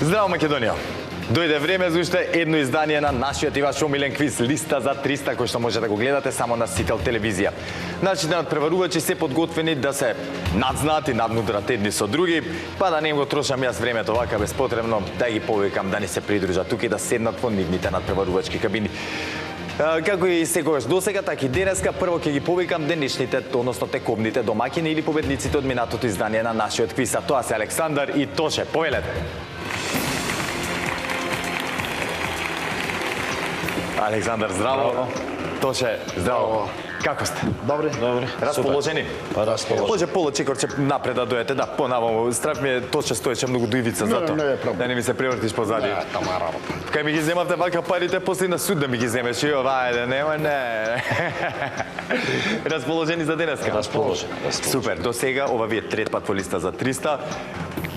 Здраво, Македонија! Дојде време за уште едно издание на нашиот и ваш омилен квиз Листа за 300, кој што може да го гледате само на Сител телевизија. Нашите надпреварувачи се подготвени да се надзнаат и наднудрат едни со други, па да не го трошам јас времето вака безпотребно, да ги повикам да ни се придружат тука и да седнат во нивните надпреварувачки кабини. Како и секогаш досега, така и денеска, прво ќе ги повикам денешните, односно тековните домакини или победниците од минатото издание на нашиот квиз. А тоа се Александар и Тоше. Повелете! Александар, здраво. Тоше, здраво. Како сте? Добри. Расположени? Расположени. Може полочекорче напред да дојдете, да, понаваму. Страх ми е, Тоше стоече многу до ивица зато. Не е проблем. Да не ми се превртиш позади. Не, тама работа. Кај ми ги земавте вака парите, после на суд да ми ги земеш. И ова, нема, не. Расположени за денеска? Расположени. Супер, до сега, ова ви е трет пат во Листа за 300.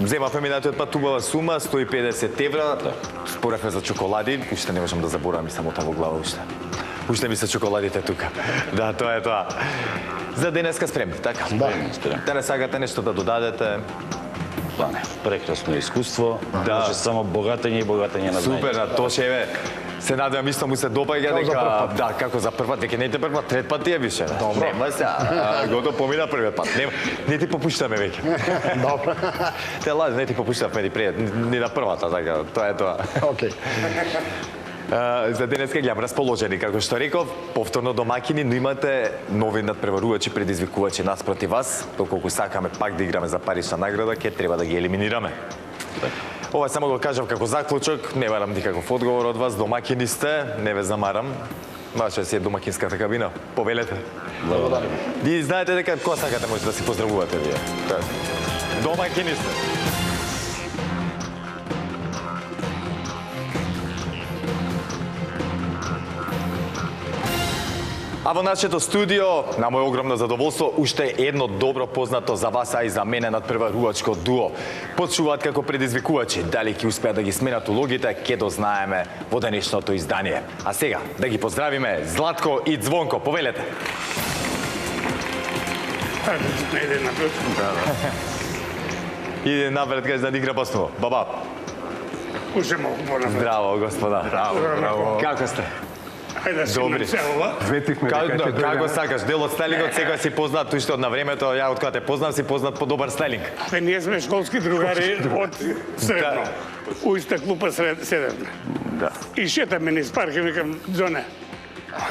Земавме минатиот пат убава сума, 150 евра. Споревме за чоколади, уште не можам да заборавам и самота во глава уште. Уште ми се чоколадите тука. Да, тоа е тоа. За денеска спремни, така? Да. Да не сакате нешто да додадете? Па не, прекрасно искуство. Да. Може само богатење и богатење на знаење. Супер, на Тоше, еве. Се надевам исто му се допаѓа дека да, како за прв пат, дека не те прв пат, трет пат ти е више. Добро. Нема се, готов помина првиот пат. Не ти попуштаме веќе. Добро. Те лази, не ти попуштавме ни пред, ни на првата, така, тоа е тоа. Окей. За денеска ги расположени, како што реков, повторно домакини, но имате нови надпреварувачи, предизвикувачи нас против вас. Доколку сакаме пак да играме за парична награда, ќе треба да ги елиминираме. Ова само го кажам како заклучок, не барам никаков одговор од вас, домакини сте, не ве замарам. Ваша си е домакинската кабина. Повелете. Благодарам. И знаете дека кога сакате може да си поздравувате вие. Домакини сте. А во нашето студио, на моје огромно задоволство, уште едно добро познато за вас, а и за мене надпреварувачко дуо. Почуваат како предизвикувачи, дали ќе успеат да ги сменат улогите, ќе дознаеме во денешното издание. А сега, да ги поздравиме Златко и Звонко. Повелете! Иде напред. Иде напред, кажеш да игра поснова. Баба, Уште малку понапред. здраво, господа. Браво. Како сте? Ајде да Добри. снимам се ова. Ветивме дека ќе Како дојде. сакаш? Дел од стайлингот сега си познат уште од на времето, ја од кога те познав си познат по добар стайлинг. Ние сме школски другари од средно. У иста клупа седевме. Да. И шетаме низ парк и викам, Джоне,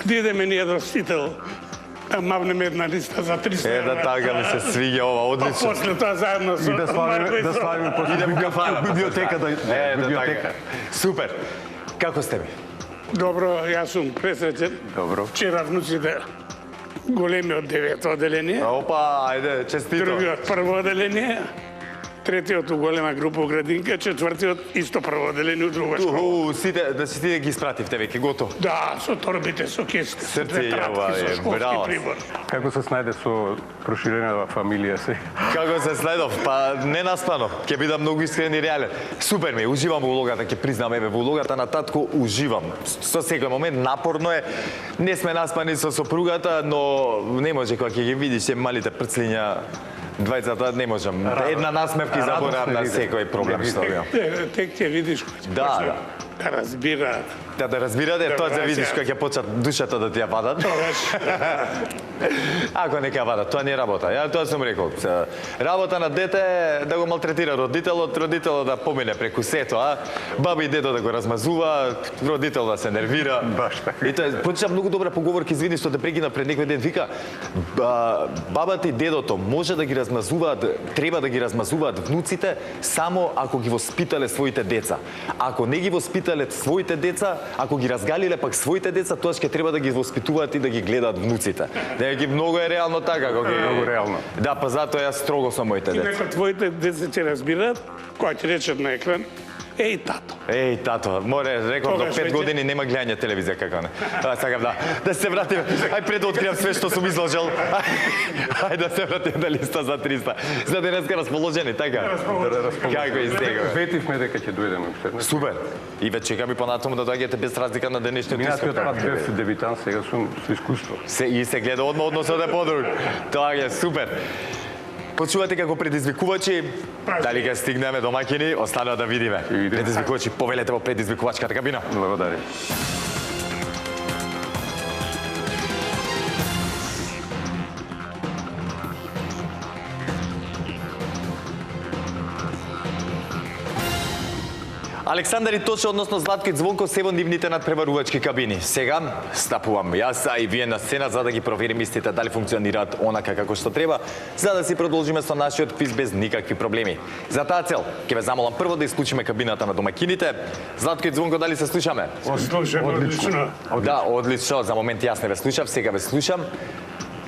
да идеме ние до Сител, да мавнеме една листа за 300 Да, така ми се свиѓа ова, Па одлично. после тоа заедно со И да славиме после Идем у кафана. библиотека да Така. Супер. Како сте ми? Добро, јас сум пресреќен. Добро. Вчера внуците големи од 9 одделение, Опа, ајде, честито. другиот прво одделение, третиот у голема група у градинка, четвртиот исто прво одделение у друга школа. Сите, да си ти ги испративте веќе, готово. Да, со торбите, со кесите, со Срце две ја, ова тратки, е, со школски браво. прибор. Како се снајде со проширената фамилија се? Како се следов? Па не наспано. Ќе бидам многу искрен и реален. Супер ми, уживам во улогата, ќе признам, еве, во улогата на татко уживам. Со секој момент напорно е. Не сме наспани со сопругата, но не може кога ќе ги видиш се малите прцлиња. Двајцата не можам. Една насмевка и заборавам на секој проблем што имам. Тек ќе видиш кој ќе Да, почне да разбираат. Да разбирате, тоа ќе видиш кога ќе почнат душата да ти ја падат. Тогаш, Ако не ќе вадат, тоа не е работа. Ја тоа сум рекол. Работа на дете е да го малтретира родителот да помине преку сето, а баба и дедо да го размазува, родител да се нервира. Баш така. И тоа почна многу добра поговорка, извини што те прекина пред некој ден, вика бабата и дедото може да ги размазуваат, треба да ги размазуваат внуците само ако ги воспитале своите деца. Ако не ги воспитале своите деца, ако ги разгалиле пак своите деца, тоа ќе треба да ги воспитуваат и да ги гледаат внуците. Дека многу е реално така, кога Многу реално. Да, па затоа јас строго со моите и деца. некои твоите деца ќе разбираат, кога ќе речат на екран, еј тато. Еј, тато, море, реков до Тогаш 5 веќе- години нема гледање телевизија како не. Сакам да се вратиме. Ај пред да откријам све што сум изложил. Ај да се вратиме на Листа за 300. За денеска расположени, така? Како и сега. Ветивме дека ќе дојдеме уште. Супер. И ве чекам и понатаму да доаѓате без разлика на денешниот Минатиот искуп. пат бев дебитант, сега сум со искуство. И се гледа одма односот е подруг. Тоа е супер. Почувате како предизвикувачи, дали ќе стигнеме домаќини, останува да видиме. Предизвикувачи, повелете во предизвикувачката кабина. Благодаря. Александар и Тоше, односно Златко и Звонко, се во нивните надпреварувачки кабини. Сега стапувам јас, а и вие на сцена за да ги проверим истите дали функционираат онака како што треба, за да си продолжиме со нашиот квиз без никакви проблеми. За таа цел, ќе ве замолам прво да исклучиме кабината на домакините. Златко и Звонко, дали се слушаме? Слушам, одлично. Да, одлично. За момент јас не ве слушав, сега ве слушам.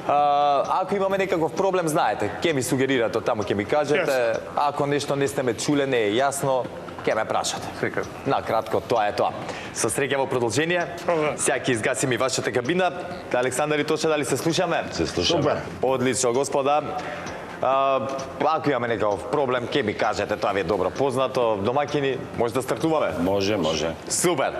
Ако имаме некаков проблем, знаете, ќе ми сугерирате од таму, ќе ми кажете. Ако нешто не сте ме чуле, не е јасно, ќе ме прашате. Секако. На кратко, тоа е тоа. Со среќа во продолжение. Сега ќе изгасим и вашата кабина. Александар и Тоше, дали се слушаме? Се слушаме. Одлично, господа. Ако имаме некаков проблем, ќе ми кажете, тоа ви е добро познато. Домакини, може да стартуваме? Може. Супер!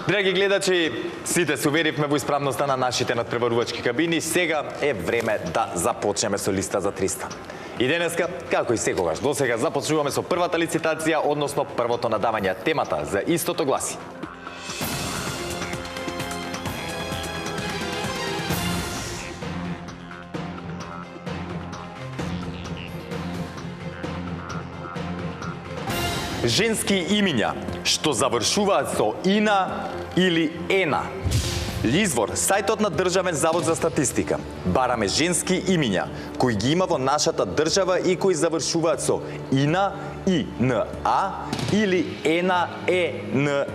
Драги гледачи, сите се уверивме во исправноста на нашите надпреварувачки кабини. Сега е време да започнеме со листа за 300. И денеска, како и секогаш, досега започнуваме со првата лицитација, односно првото надавање. Темата за истото гласи: женски имиња што завршуваат со ина или ена. Извор, сајтот на Државен завод за статистика. Бараме женски имиња кои ги има во нашата држава и кои завршуваат со ина и на или ена на.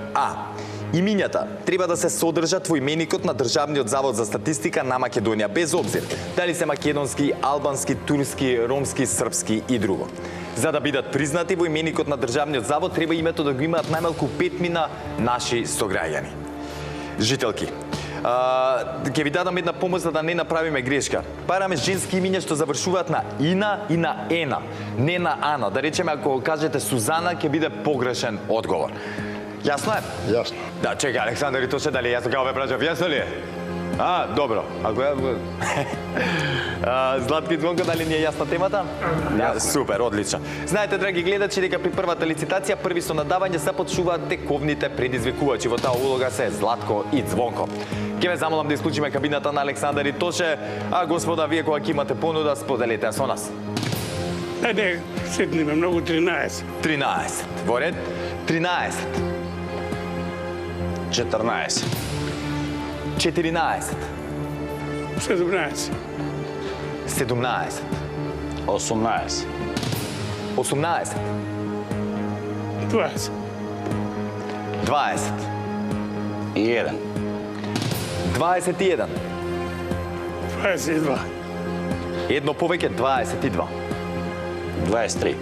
Имињата треба да се содржат во именикот на Државниот завод за статистика на Македонија, без обзир дали се македонски, албански, турски, ромски, српски и друго. За да бидат признати во именикот на Државниот завод, треба името да го имаат најмалку 5 мина наши сограѓани. Жителки, ќе ви дадам една помош за да не направиме грешка. Бараме женски имиња што завршуваат на ина и на ена, не на ана. Да речеме, ако кажете Сузана, ќе биде погрешен одговор. Јасно е? Јасно. Да, чекай, Александар и Тоше, дали јасно како ве прашав, јасно ли е? Добро. Ако ја... Златко и Звонко, дали ни е јасна темата? Да, супер, одлично. Знаете, драги гледачи, дека при првата лицитација први со надавање започнуваат тековните предизвикувачи. Во таа улога се Златко и Звонко. Ќе ве замолам да исклучиме кабината на Александар и Тоше, а господа, вие кога ќе имате понуда, споделете со нас. Ајде, сетниме многу 13. 13. Во ред. 13. 14. 14. 17. 17. 18. 18. 20. 20. 1. 21. 22. Едно повеќе, 22. 23.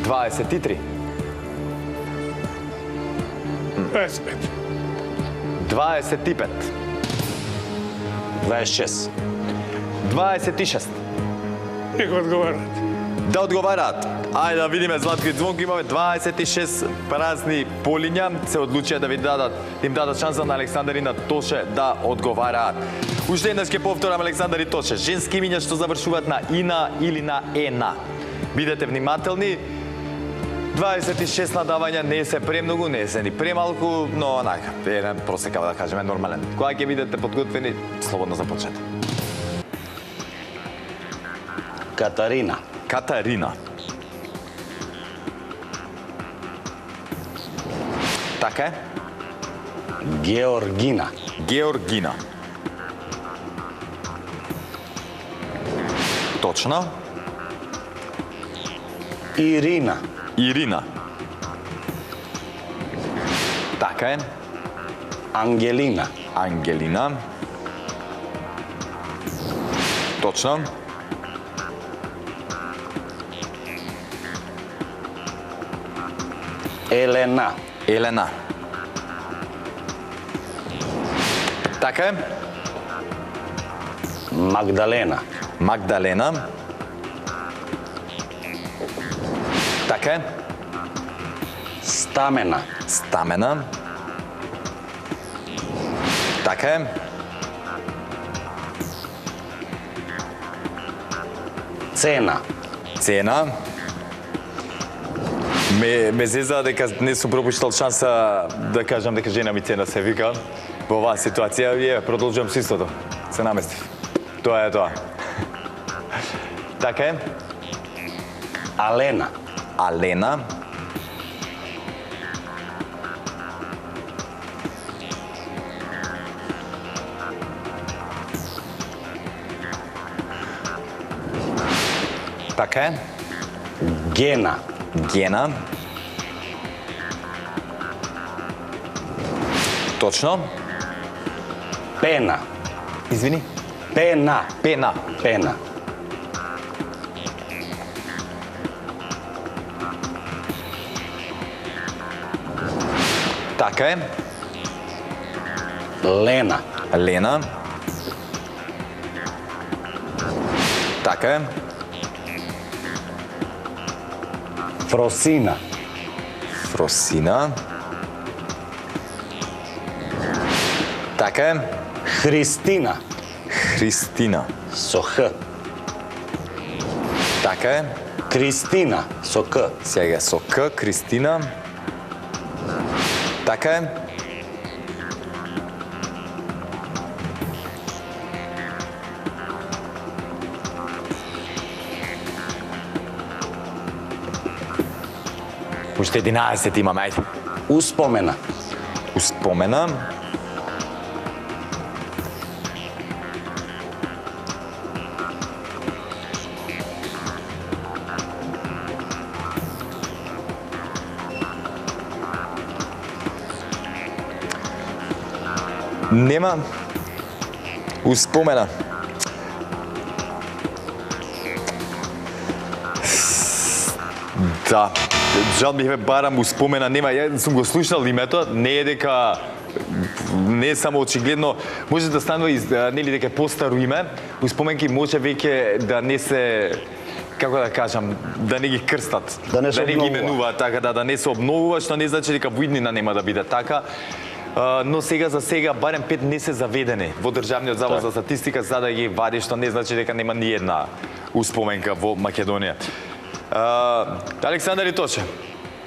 23. 25. 25. 26. 26. Нека одговарат. Да одговараат. Ајде да видиме, Златко и Звонко, имаме 26 празни полиња. Се одлучија да им дадат шанса на Александар и на Тоше да одговараат. Уште еднаш ќе повторам, Александар и Тоше. Женски имиња што завршуваат на ина или на ена. Бидете внимателни. 26 надавања не се премногу, не се ни премалку, но онака, еден просека да кажеме нормален. Кога ќе бидете подготвени, слободно започнете. Катарина. Катарина. Така е. Георгина. Георгина. Точно. Ирина. Ирина. Така е. Ангелина. Ангелина. Точно. Елена. Елена. Така е. Магдалена. Магдалена. Така е. Стамена. Стамена. Така е. Цена. Цена. Ме зеза дека не сум пропуштал шанса да кажам дека жена ми Цена се вика. Во оваа ситуација продолжувам со истото. Се наместив. Тоа е тоа. Така е. Алена. Алена. Така е. Гена. Гена. Точно. Пена. Извини. Пена. Пена. Пена. Така е. Лена. Лена. Така е. Фросина. Фросина. Така е. Христина. Христина. Со Х. Така е. Кристина. Со К. Сега со К, Кристина. Така е. Уште 11 имаме, ајде. Успомена. Успомена. Нема. Успомена. Да. Жал ми барам успомена, нема. Ја сум го слушнал името, не е дека не е само очигледно, може да станува нели дека е постаро име, успоменки може веќе да не се, како да кажам, да не ги крстат, Да не се ги обновува. именуваат така, да не се обновува, што не значи дека во иднина нема да биде така. Но сега за сега барем 5 не се заведени во Државниот завод за статистика за да ги вади, што не значи дека нема ни една успоменка во Македонија. Александар Итоше,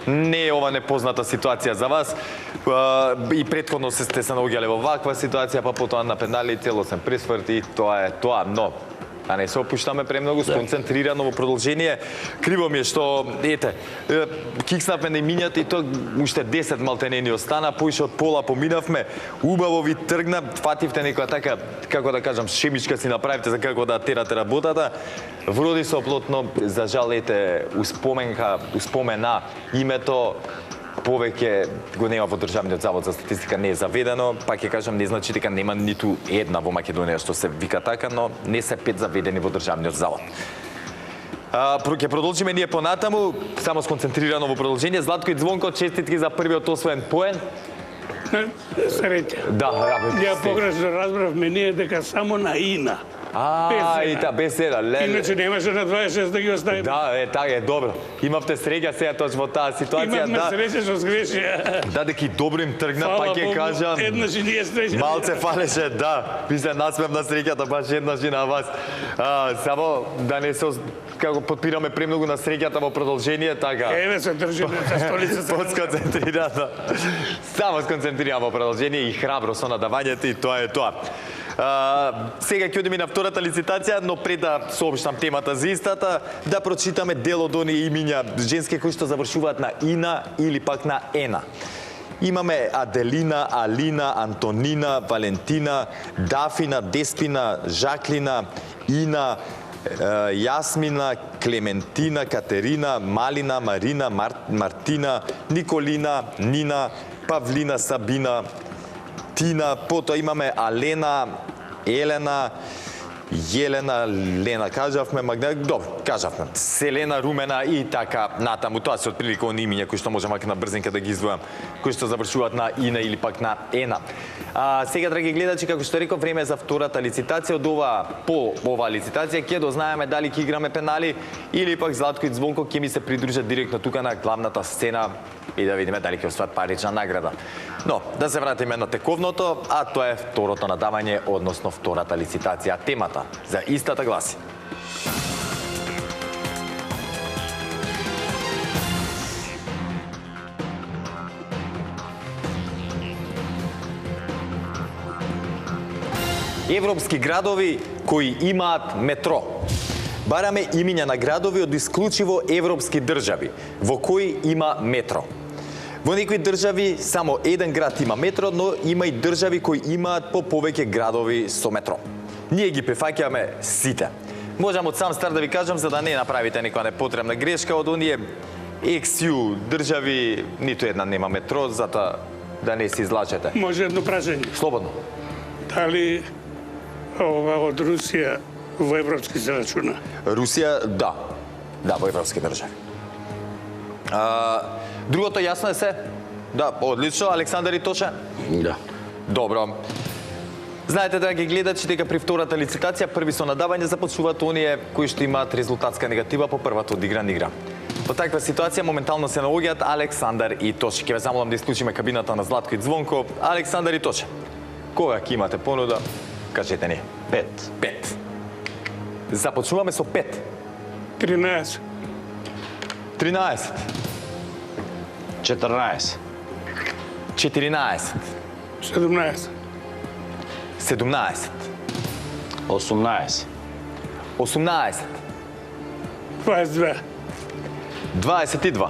не е ова непозната ситуација за вас. И претходно сте се наоѓале во ваква ситуација, па потоа на пенали целосен пресврт и тоа е тоа, но а не се опуштаме премногу, сконцентрирано во продолжение. Криво ми е што, ете, кикснавме на имињата и тоа уште 10 малтене ни остана, поише од пола поминавме, убаво ви тргна, фативте некоја така, како да кажам, шемичка си направите за како да терате работата. Вроди се оплотно, за жал, ете, успомена името, повеќе го нема во Државниот завод за статистика, не е заведено, пак ќе кажам, не значи дека нема ниту една во Македонија што се вика така, но не се 5 заведени во Државниот завод. Ќе продолжиме ние понатаму, само сконцентрирано во продолжение. Златко и Звонко, честитки за првиот освоен поен. Среќа. Да, Ја погрешно разбравме ние дека само на Ина. и та без седа, леле. Иначе немаше на 26 да ги оставиме. Да, така е, добро. Имавте среќа сега точно во таа ситуација, Имавме да. среќа што сгреши. Да, дека и добро им тргна, Фала пак ќе Богу, кажам. еднаш и ние среќа. Малце фалеше, да. Ви се насмев на среќата, баш еднаш и на вас. Само да не се како подпираме премногу на среќата во продолжение, така. Еве се држиме за столицата. Подсконцентрирано. Само сконцентрирано во продолжение и храбро со надавањето и тоа е тоа. Сега ќе одиме на втората лицитација, но пред да соопштам темата за истата, да прочитаме дел од оние имиња женски кои што завршуваат на Ина или пак на Ена. Имаме Аделина, Алина, Антонина, Валентина, Дафина, Деспина, Жаклина, Ина, Јасмина, Клементина, Катерина, Малина, Марина, Мартина, Николина, Нина, Павлина, Сабина, Тина, потоа имаме Алена, Елена, Јелена, Лена, кажавме, добро, кажавме, Селена, Румена и така натаму. Тоа се отприлика оние имиња кои што можам вака на брзинка да ги издвојам, кои што завршуваат на Ина или пак на Ена. Сега, драги гледачи, како што реков, време за втората лицитација. Од по оваа лицитација ќе дознаеме дали ќе играме пенали или пак Златко и Звонко ќе ми се придружат директно тука на главната сцена и да видиме дали ќе освоат парична награда. Но, да се вратиме на тековното, а тоа е второто надавање, односно втората лицитација. Темата за истата гласи: Европски градови кои имаат метро. Бараме имиња на градови од исклучиво европски држави во кои има метро. Во некои држави само еден град има метро, но има и држави кои имаат по повеќе градови со метро. Ние ги прифаќаме сите. Можам од сам старт да ви кажам за да не направите некоја непотребна грешка од оние XU држави, ниту една нема метро, затоа да не се излачете. Може едно прашање. Слободно. Дали ова од Русија во европски се рачуна? Русија, да. Да, во европски држави. Другото јасно е се? Да, одлично. Александар и Тоше? Да. Добро. Знаете, драги гледачи, дека при втората лицитација први со надавање започнуваат оние кои што имаат резултатска негатива по првата одиграна игра. Во таква ситуација моментално се наоѓаат Александар и Тоше. Ќе ве замолам да исклучиме кабината на Златко и Звонко. Александар и Тоше. Кога ќе имате понуда? Кажете ни. 5. 5. Започнуваме со 5. 13. 13. 14. 14. 17. 17. 18. 18. 22. 22.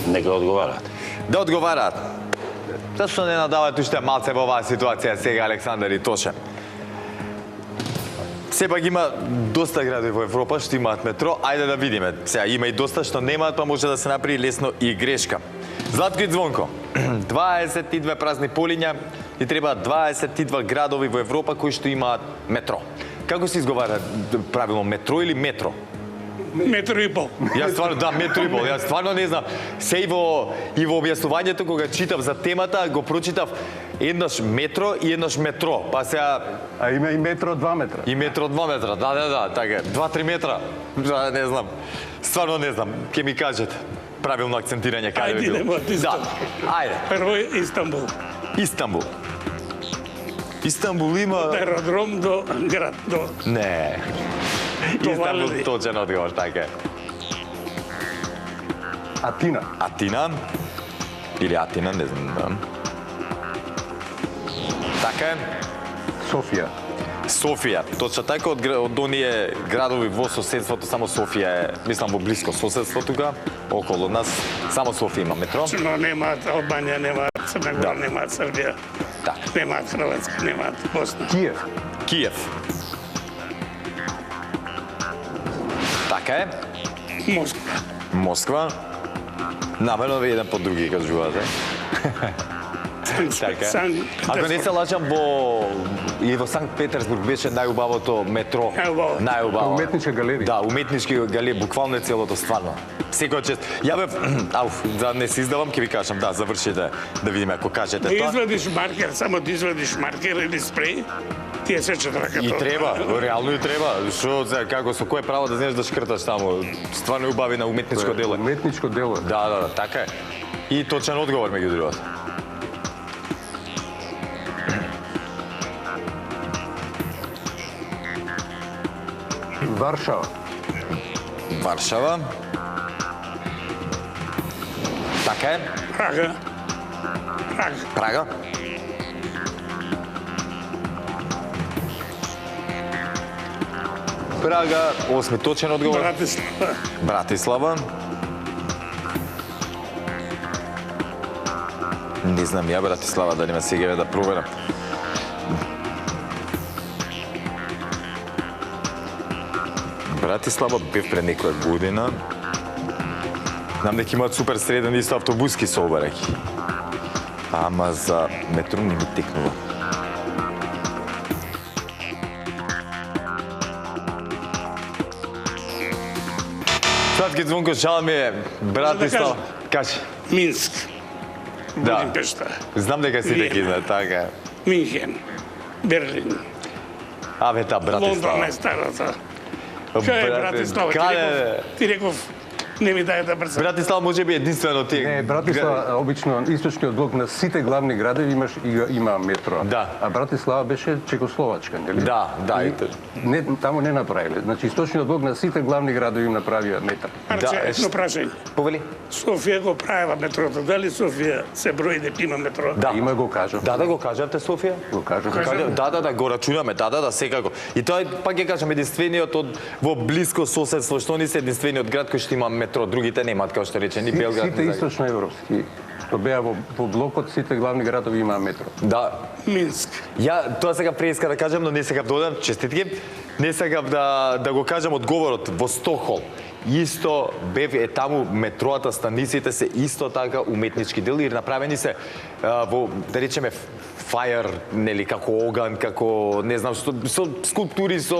Нека одговарат. Да одговараат. Зашто не надавате уште малце во оваа ситуација сега, Александар и Тоше? Сепак има доста градови во Европа што имаат метро. Ајде да видиме. Сега има и доста што немаат, па може да се направи лесно и грешка. Златко и Звонко. 22 празни полиња и требаат 22 градови во Европа кои што имаат метро. Како се изговара правилно, метро или метро? Метро и пол. Јас стварно, да, метро и пол. Јас стварно не знам. Се и во објаснувањето кога читав за темата, го прочитав еднаш метро и еднаш метро. Па сега А има и метро 2 метра. и метро 2 метра. Да, така. 2-3 метра. Да, не знам. Стварно не знам. Ке ми кажете правилно акцентирање каде Ајде, би било. идемо од Да. Истанбул. Ајде. Прво е Истанбул. Истанбул. Истанбул има Аеродром до град, до Не. Истанбул Валеви. точен одговор, така е. Атина. Атина. Или Атина, не знам. Така е. Софија. Софија. Точно така, од оние градови во соседството, само Софија е, мислам, во блиско соседство тука, околу нас. Само Софија има метро. но немаат Албанија, немаат Црна Гора, Да. немаат Србија, Така. немаат Хрватска, немаат Босна. Киев. Киев. Така е. Москва. Москва. Намерно ви еден по други кажувате. Така е. Ако не се лажам, и во Санкт Петербург беше најубавото метро. Најубаво. Најубаво. Уметничка галерија. Да, уметнички галерија, буквално е целото стварно. Секој чест. Ја бев, да не се издавам, ќе ви кажам, да, завршите да видиме ако кажете Да тоа. извадиш маркер, само да извадиш маркер или спреј, ти е сечат раката. И треба, реално и треба. Што како со кое право да знаеш да шкрташ таму? Стварно е убави на уметничко дело. Уметничко дело. Да, така е. И точен одговор меѓу другото. Варшава. Варшава. Така е. Прага. Прага. Прага. Прага, 8 точен одговор. Братислава. Братислава. Не знам ја Братислава, дали ме сега да проверам. Братислава бев пред некоја година. Знам дека имаат супер среден исто автобуски сообраќај. Ама за метро не ми текнува. Сладки Звонко, жал ми е, Братислава. Кажи. Минск. Да. Будимпешта. Знам дека сите Виена. ги знаат, така е. Минхен. Берлин. Абе, та Лондон Братислава. е старата. Кај е Братислава? Каде? Ти реков Не ми даде да брзам. Братислава може би единствено тие. Не, Братислава, обично источниот блок на сите главни градови има метро. Да. А Братислава беше Чекословачка, нели? Да, да, И ето. не, таму не направиле. Значи источниот блок на сите главни градови им направија метро. Арче, Да, едно прашање. Повели? Софија го правила метрото. Дали Софија се брои дека има метро? Да. Има го кажав. Да го кажавте Софија? Го кажав. Да, го рачунаме, да, секако. И тоа е, пак ќе кажам, единствениот од во блиско соседство, што ни се единствениот град кој што има метро, другите немаат, како што рече, ни Белград. Сите ни Загреб. источноевропски, што беа во блокот, сите главни градови имаа метро. Да, Минск. ја тоа сега преиска да кажам, но не сакав да одам, честитки. Не сакав да го кажам одговорот во Стокхолм. Исто бев е таму метроата, станиците се исто така уметнички дел и направени се во, да речеме, фајер, нели, како оган, како не знам што, со скулптури, со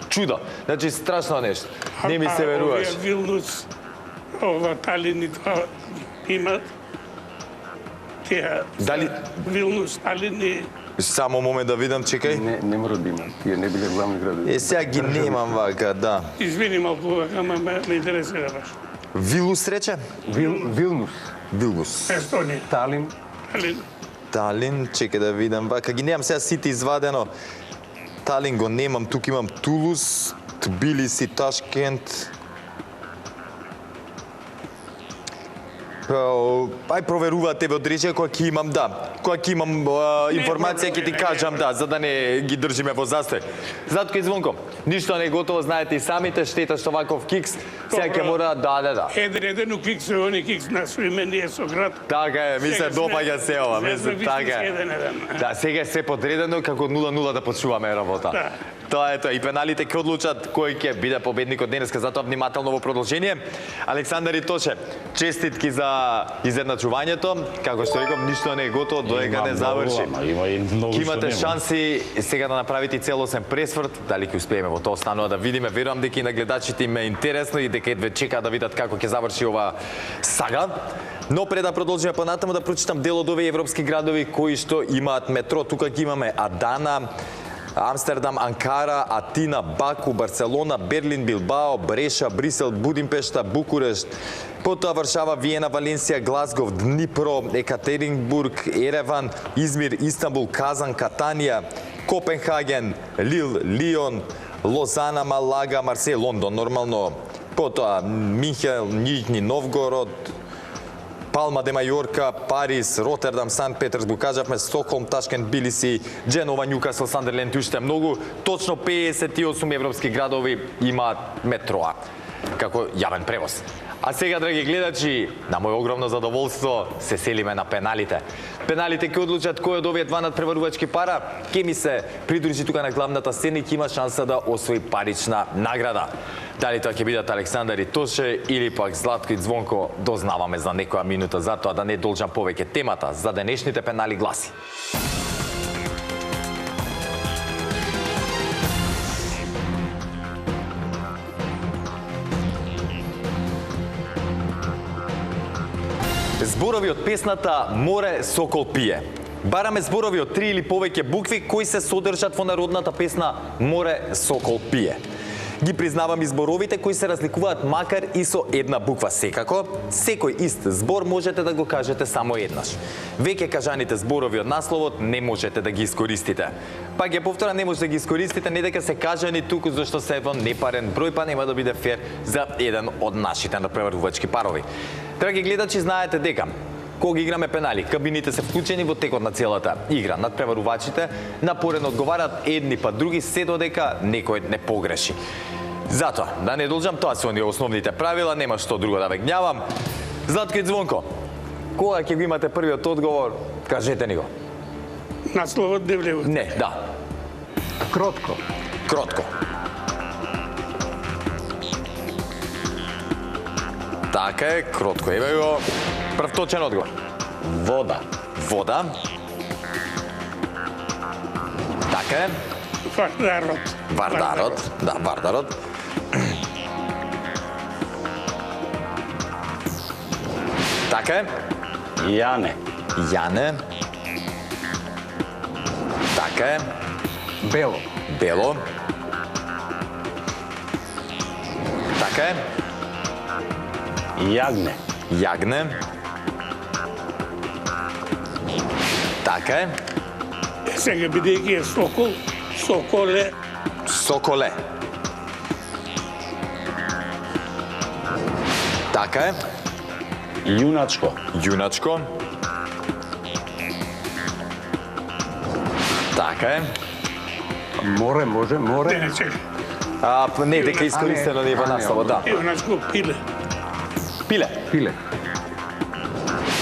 чуда. Значи страшно нешто. Не ми се веруваш. Овие Вилнус, ова Талин и тоа имат тие Дали- Вилнус, Талин и Само момент да видам, чекај. Не мора да има. Тие не биле главни градови. Сега ги немам вака, да. извини малку, ама ме интересира баш. Вилус рече? Вилнус, Вилнус. Естонија, Талин, Талин. Талин, чекај да видам вака. Ги немам сега сите извадено. Талин го немам, тук имам Тулус, Тбилиси, Ташкент. Ај проверувате во одрече кога ќе имам, да. Кога ќе имам информација ќе ти кажам, да, за да не ги држиме во застој. Затоа и Звонко, ништо не е готово, знаете и самите, штета што ваков кикс, сега ќе мора, да. Еден у кикс, они кикс на современие со град. Така е, ми се допаѓа се ова, мислам, така е. Да, сега е се подредено како 0-0 да почнуваме работа. Да. Тоа е тоа. И пеналите ќе одлучат кој ќе биде победникот денеска, затоа внимателно во продолжение. Александар Итоше, честитки за изедначувањето. Како што реков, ништо не е готово додека не заврши. Има и многу Ќе што имате нема. шанси сега да направите целосен пресврт, дали ќе успееме во тоа останува да видиме. Верувам дека и на гледачите им е интересно и дека едве чекаат да видат како ќе заврши ова сага. Но пред да продолжиме понатаму да прочитам дел од овие европски градови кои што имаат метро. Тука ќе имаме Адана, Амстердам, Анкара, Атина, Баку, Барселона, Берлин, Билбао, Бреша, Брисел, Будимпешта, Букурешт, потоа Варшава, Виена, Валенсија, Глазгов, Днипро, Екатеринбург, Ереван, Измир, Истанбул, Казан, Катанија, Копенхаген, Лил, Лион, Лозана, Малага, Марсеј, Лондон, нормално, потоа Минхен, Нижни Новгород, Палма де Мајорка, Париз, Ротердам, Санкт Петерсбург, кажавме Стокхолм, Ташкент, Билиси, Дженова, Њукасл, Сандерленд и уште многу. Точно 58 европски градови имаат метроа како јавен превоз. А сега, драги гледачи, на моје огромно задоволство се селиме на пеналите. Пеналите ќе одлучат кој од овие два надпреварувачки пара ќе ми се придружи тука на главната сцена и ќе има шанса да освои парична награда. Дали тоа ќе бидат Александар Итоше или пак Златко и Звонко, дознаваме за некоја минута, затоа да не должам повеќе. Темата за денешните пенали гласи: зборови од песната "Море сокол пие". Бараме зборови од 3 или повеќе букви кои се содржат во народната песна "Море сокол пие". Ги признавам и зборовите кои се разликуваат макар и со една буква. Секако, секој ист збор можете да го кажете само еднаш. Веќе кажаните зборови од насловот не можете да ги искористите. Па ќе повторам, не може да ги искористите не дека се кажани туку зашто се во непарен број, па нема да биде фер за еден од нашите надпреварувачки парови. Драги гледачи, знаете дека кога играме пенали, кабините се вклучени во текот на целата игра. Надпреварувачите напорено одговараат едни па други се додека некој не погреши. Затоа, да не должам, тоа се оние основните правила, нема што друго да ве гнјавам. Златко и Звонко, кога ќе го имате првиот одговор, кажете ни го. Насловот не влево. Не, да, кротко, кротко. Така е, кротко. Еве го прв точен одговор. Вода. Вода. Така е. Вардарот. Вардарот. Да, Вардарот. Така е. Јане. Јане. Така е. бело, Бело. Така е. Јагне. Јагне. Така е. Сега бидејќи е сокол, соколе, Соколе. Така е. Јуначко. Јуначко. Така е. Море, може, море. не чека. Не, дека искористено не е во наслова, да. Јуначко пиле. Пиле. Пиле.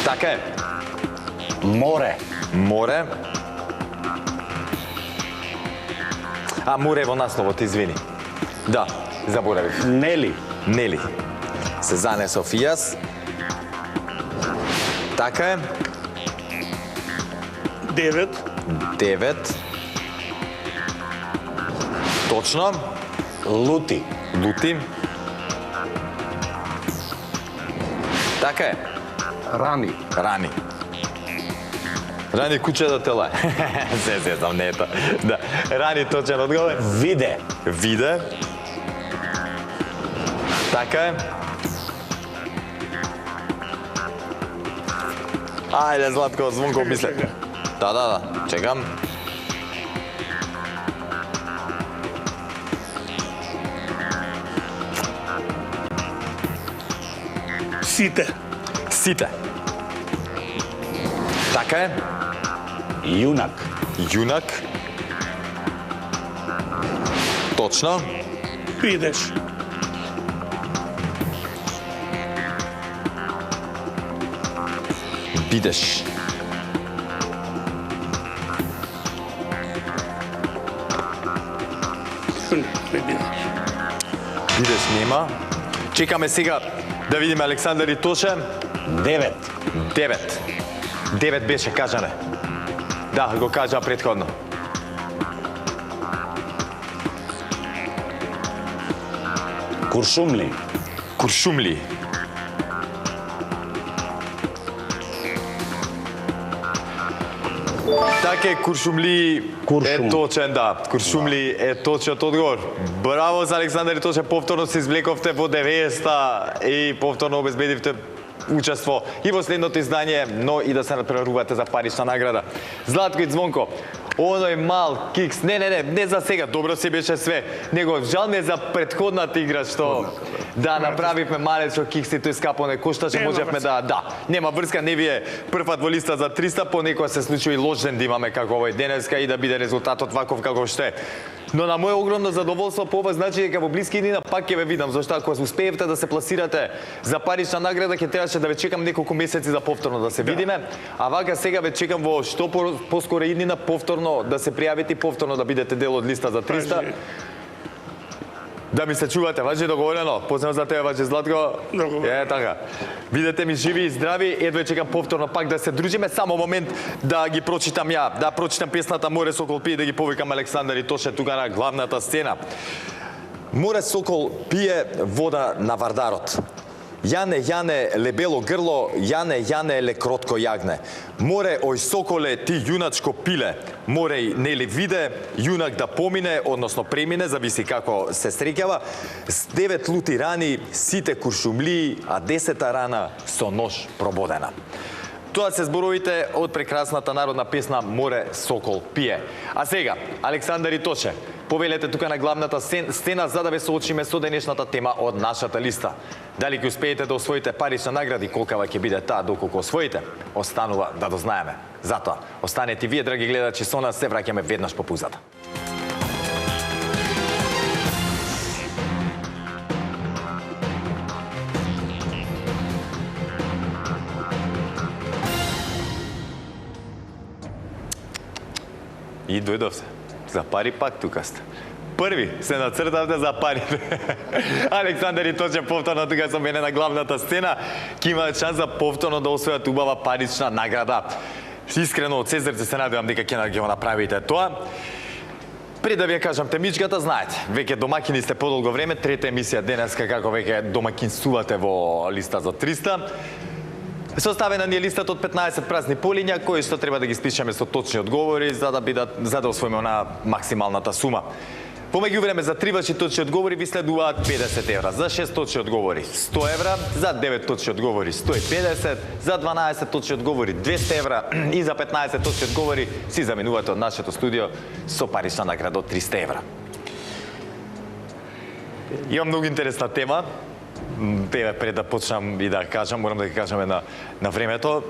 Така е. Море. Море. Море е во насловот, извини. Да, заборавив. Нели. Нели. Сезане Софијас. Така е. 9, 9. Точно. Лути. Лути. Така е. Рани. Рани. Рани куче да тела. Се знам, не е тоа. Да. Рани точен одговор. Виде. Виде. Така е. Ајде, Златко, Звонко, мисле. Да, чекам. сите, Сите. Така е. Јунак. Јунак. Точно. бидеш, Бидеш. не биде. Бидеш нема. Чекаме сега да видиме Александар и Тоше. 9. 9. 9 беше кажане. Да, го кажа предходно. Куршумли. Куршумли. Така е, Куршумли Куршум. е точен, да. Куршумли е точниот одговор. Браво за Александар и Тоше, повторно се извлековте во 90-та и повторно обезбедивте учество и во следното издание, но и да се надпреварувате за парична награда. Златко и Звонко, оној мал кикс, не за сега, добро се беше све, него жал ми е за предходната игра што да направивме малечко кикс и тој скапо не кошташе, Нема можевме да, нема врска, не ви е првпат во листа за 300, понекогаш се случува и лош ден да имаме како овој денеска и да биде резултатот ваков како што е. Но на моје огромно задоволство по ова значи дека во блиски иднина пак ќе ве видам, зашто ако успеевте да се пласирате за парична награда, ќе требаше да ве чекам неколку месеци за повторно да се видиме, а вака сега ве чекам во што поскоро иднина повторно да се пријавите и повторно да бидете дел од листа за 300. Да ми се чувате, важи договорено. Поздрав за тебе, важи Златко. Договорено. Е така. Бидете ми живи и здрави, едва чекам повторно пак да се дружиме. Само момент да ги прочитам ја, да прочитам песната Море Сокол пие, да ги повикам Александар и Тоше тука на главната сцена. Море Сокол пие вода на Вардарот. Јане, Јане, лебело грло, Јане, Јане, ле кротко јагне. Море, ој соколе, ти јуначко пиле. Море, нели виде, јунак да помине, односно премине, зависи како се среќава. С 9 лути рани, сите куршумли, а 10-та рана со нож прободена. Тоа се зборовите од прекрасната народна песна Море Сокол пие. А сега, Александар и Тоше, повелете тука на главната сцена за да ве соочиме со денешната тема од нашата листа. Дали ќе успеете да освоите парична награди, колкава ќе биде таа доколку освоите, останува да дознаеме. Затоа, останете вие, драги гледачи, со нас, се враќаме веднаш по пузата. И дојдовте. За пари пак тука сте. Први се нацртавте за парите. Александар и Тоше повторно тука со мене на главната сцена. Ке имаат шанс за повторно да освојат убава парична награда. Искрено од се срце се надевам дека ќе го направите тоа. Пред да ви ја кажам темичката, знаете, веќе домакини сте подолго време, трета емисија денеска како веќе домакинствувате во листа за 300. Составена ни е листата од 15 празни полиња, кои што треба да ги спишеме со точни одговори за да освоиме на максималната сума. Помеѓу време за 3 ваши точни одговори ви следуваат 50 евра, за 6 точни одговори 100 евра, за 9 точни одговори 150, за 12 точни одговори 200 евра и за 15 точни одговори си заминувате од нашето студио со парична награда од 300 евра. Имам многу интересна тема. Пред да почнам и да кажам, морам да ги кажаме на времето.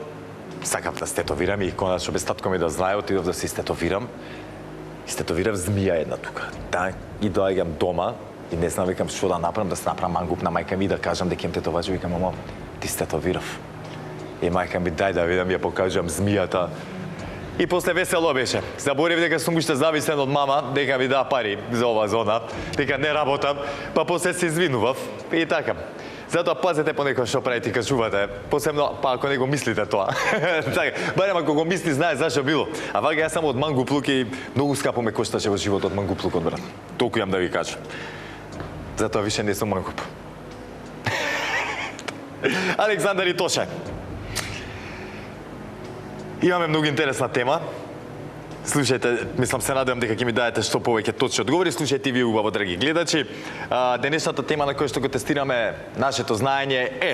Сакам да стетовирам и конечно без татко ми да знае, отидов да се стетовирам. Стетовирав змија една тука. И доаѓам дома и не знам, викам што да направам, да се направам мангуп на мајка ми и да кажам дека им тетовачи, викам, мамо, ти стетовирав. И мајка ми, дај да видам, ја покажам змијата. И после весело беше. Заборев дека сум уште зависен од мама, дека ми да пари за оваа зона, дека не работам, па после се извинував и така. Затоа пазете понекогаш што правите и кажувате, посебно па ако не го мислите тоа. Така, барем ако го мисли, знае зашо било. А вака јас само од мангуплук и многу скапо ме кошташе во животот мангуплукот, брат. Толку јам да ви кажам. Затоа више не сум мангуп. Александар и Тоше. Имаме многу интересна тема. Слушајте, мислам се надевам дека ќе ми даете што повеќе точни одговори. Слушајте ви убаво, драги гледачи. Денешната тема на која што го тестираме нашето знаење е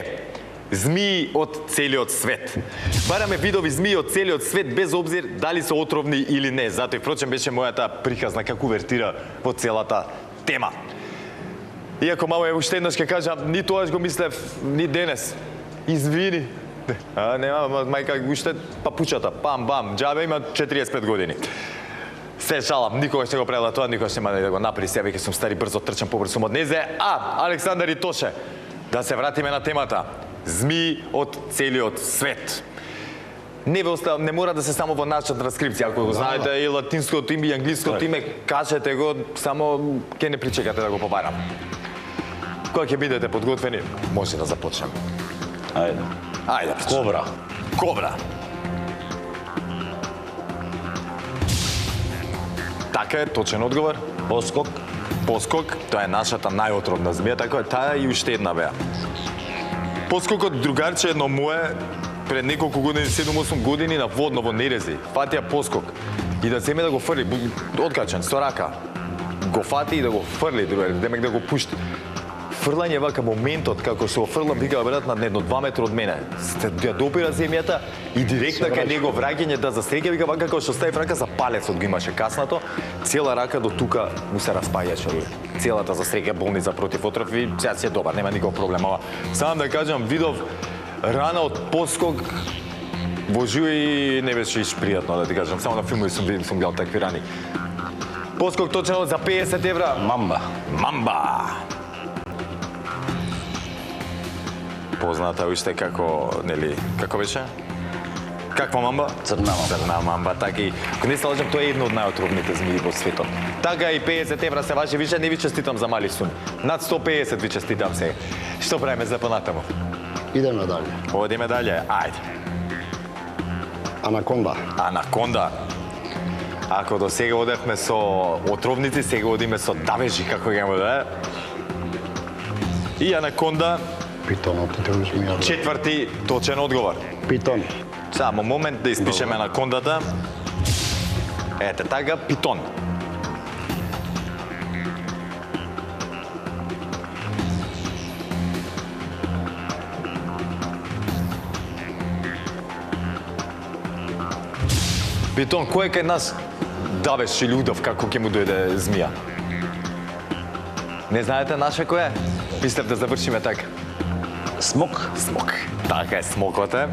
змии од целиот свет. Бараме видови змии од целиот свет без обзир дали се отровни или не. Затоа и впрочем беше мојата приказна како увертира во целата тема. Иако мало е уште еднаш ќе кажам, ни тоаш го мислев, ни денес. Извини. Нема, мајка уште папучата, пам-бам, џабе има 45 години. Се шалам, никогаш не го правила тоа, никогаш нема да го направи себе, ќе сум стари, брзо трчам, побрзо сум од незе. Александар и Тоше, да се вратиме на темата. Змии од целиот свет. Не мора да се само во нашата транскрипција, ако го знаете и латинското име и англиското име, кажете го, само ќе не причекате да го побарам. Кога ќе бидете подготвени, може да започнем. Ајде. Ајде. Кобра. Кобра. Така е, точен одговор. Поскок. Поскок, тоа е нашата најотровна змија, така е, таа и уште една беа. Поскокот другарче едно мое пред неколку години, 7-8 години на водно во Нерези, фатија поскок и да земе да го фрли, откачен со рака. Го фати и да го фрли, демек да го пушти. Фрлање вака моментот како што го фрлам, вика брат на едно 2 метра од мене. Ја допира земјата и директно кај него враќање да засреќа, вика вака како што стави рака за палецот го имаше каснато, цела рака до тука му се распаѓаше. Целата засреќа болница против отрови, сега си е добар, нема никаков проблем, ама сам да кажам, видов рана од поскок во живо и не беше иш пријатно да ти кажам, само на филмови сум гледал такви рани. Поскок точно за 50 евра. Мамба. Мамба. Позната уште како, нели, како беше? Каква мамба? Црна мамба. Црна мамба, така и, ако не се лажам, тоа е една од најотровните змии во светот. Така и 50 евра се ваши, више не ви честитам за мали суми. Над 150 ви честитам сега. Што правиме за понатаму? Идеме дале. Одиме дале, ајде. Анаконда. Анаконда. Ако до сега одевме со отровници, сега одиме со давежи, како ќе му да е. И анаконда, Питонот, те змија. четврти точен одговор. Питон. Само момент да испишеме анакондата. Ете така, питон. Питон, кој е кај нас давеш или удав како ќе му дојде змија? Не знаете наше кој е? Мислев да завршиме така. Смок. Смок. Така е, смокот е.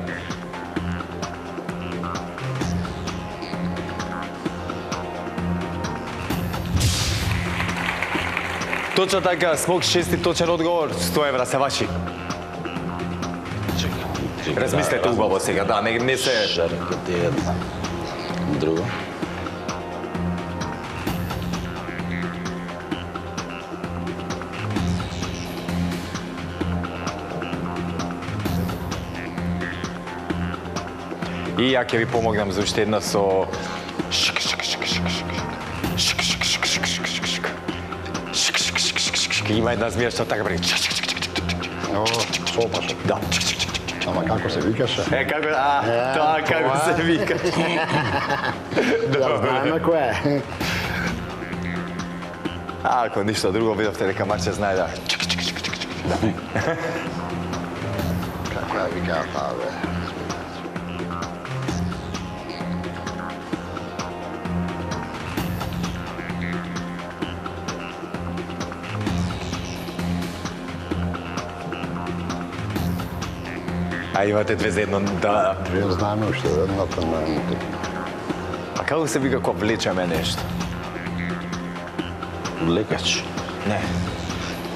Точно така, смок, шести точен одговор, 100 евра се ваши. Размислете убаво сега, да, не се... Шарката е една. Друго. И ја ќе ви помогнам за уште една со... Има една змија што така прави. О, сопаш. Да. Ама како се викаше? Како, тоа како се вика. Да знаеме кој е. А, ако ништо друго видовте дека Марче знае да... Kako ja vikää täällä? А имате две за едно, да. Vielä znam još едната на... А како се вика кога влечеме нешто? Лекач. Не.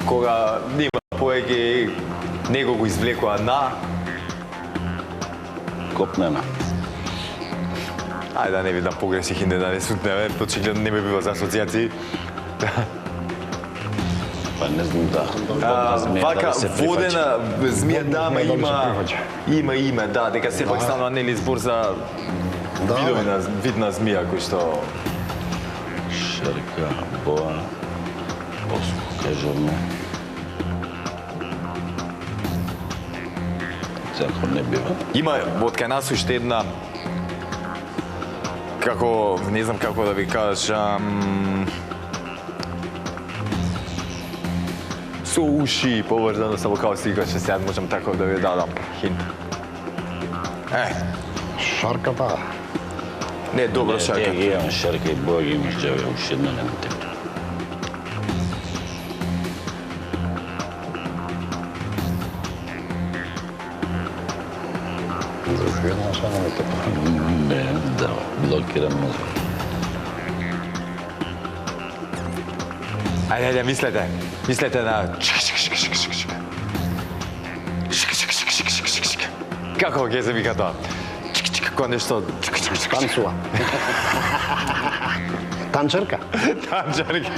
Кога има повеќе него го извлекува на... Копнена. Ајде да не видам погреших и да не сутнеме, очигледно не ме бива за асоцијации. Па не знам да. Водна змија, Вака, дали се прифаќа? водена змија, да, ама Дали се има... прифаќа? Има име, да, дека сепак станува нели збор за Да, видови бе. на видна змија кој што... Шарка, боа, поско, кажуваме. Зако не бива. Има од кај нас уште една како не знам како да ви кажам со уши поврзано со вокал слика, што сега можам така да ви дадам хинт. Šarkata. Не, добро Тие шака. ги имаш шарка и боа ги имаш джаве, уште една нема те. Još jedna sanomite. Не, да, блокиран мозок. Ајде, мислете. Мислете на... Како ќе се вика тоа? Кога нешто... Tansua. Tančerka. Танчарка.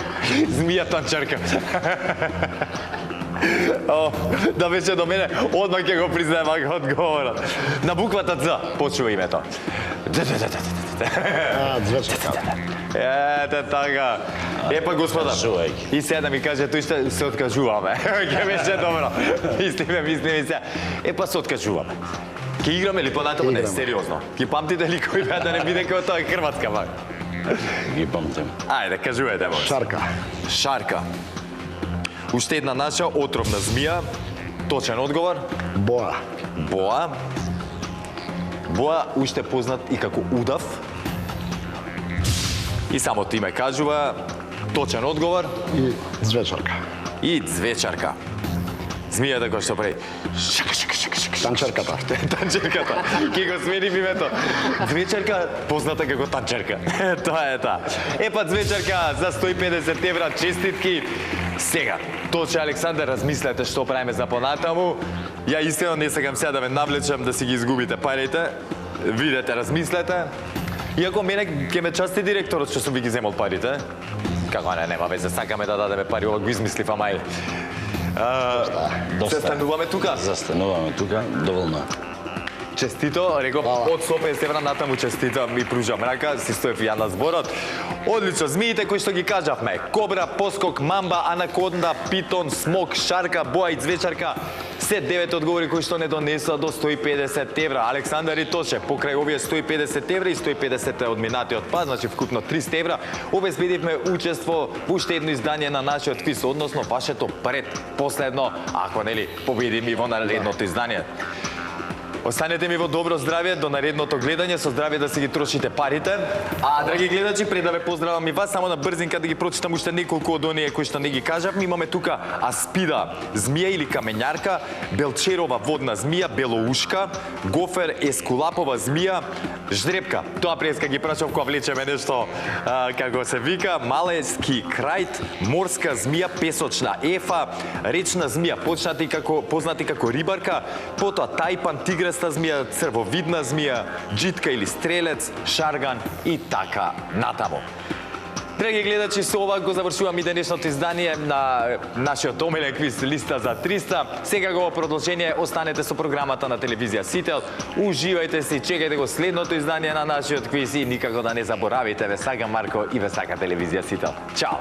Змија танчарка. О, да беше до мене, одмah ќе го признаем ако одговорат. На буквата Ц почува името. A, Zvečerka. Ете така. Епа господа, Откажувајќи. и сега да ми каже, тој ще се откажуваме. Ќе беше добро. Мислиме сега. Епа се откажуваме. Ќе играме ли понатаму? Не, Играме. сериозно. Ќе памтите ли кој беа да не биде како тоа Хрватска бак? Ги памтим. Ајде, кажувате, мој. Šarka. Шарка. Уште една наша отровна змија. Точен одговор. Boa. Боа. Боа уште познат и како удав. И самото име кажува. Точен одговор. I Zvečerka. И звечарка. Змијата која што прави. Шака, шака, шака, шака. Tančerkata. Танчерката. Ке го сменим името. Звечарка, позната како танчерка. Тоа е таа. Епа звечарка за 150 евра, честитки. Сега, точе Александар, размислете што правиме за понатаму. Ја истина не сакам сега да ме навлечам да си ги изгубите парите. Видете, размислете. Иако мене ќе ме части директорот што сум ви ги земал парите. Како не, нема веќе, сакаме да дадеме пари, ова го измислив, ама ајде. Се стануваме тука. Застануваме тука, доволно. Честито, реков, од 150 евра натаму честито ми пружам рака, си стоев ја на зборот. Одлично, змиите кои што ги кажавме: кобра, поскок, мамба, анаконда, питон, смок, шарка, боа и звечарка. Се 9 одговори кои што не донесува до 150 евра. Александар и Тоше, покрај овие 150 евра и 150 од минатиот пат, значи вкупно 300 евра, обезбедивме учество во уште едно издание на нашиот квиз, односно вашето последно, ако нели победиме во наредното издание. Останете ми во добро здравје до наредното гледање, со здравје да си ги трошите парите. А, драги гледачи, пред да ве поздравам и вас, само на брзинка да ги прочитам уште неколку од оние кои што не ги кажавме. Имаме тука аспида, змија или камењарка, белчерова водна змија, белоушка, гофер, ескулапова змија, ждрепка. Тоа преска ги прашав кога влечеме нешто, како се вика, малески крајт, морска змија, песочна ефа, речна змија, познати како рибарка, потоа тајпан, тигреста змија, црвовидна змија, джитка или стрелец, шарган и така натаму. Драги гледачи, со ова го завршувам и денешното издание на нашиот омилен квиз Листа за 300. Сега го продолжение, останете со програмата на телевизија Сител. Уживајте се и чекајте го следното издание на нашиот квиз и никако да не заборавите, ве сака Марко и ве сака телевизија Сител. Чао!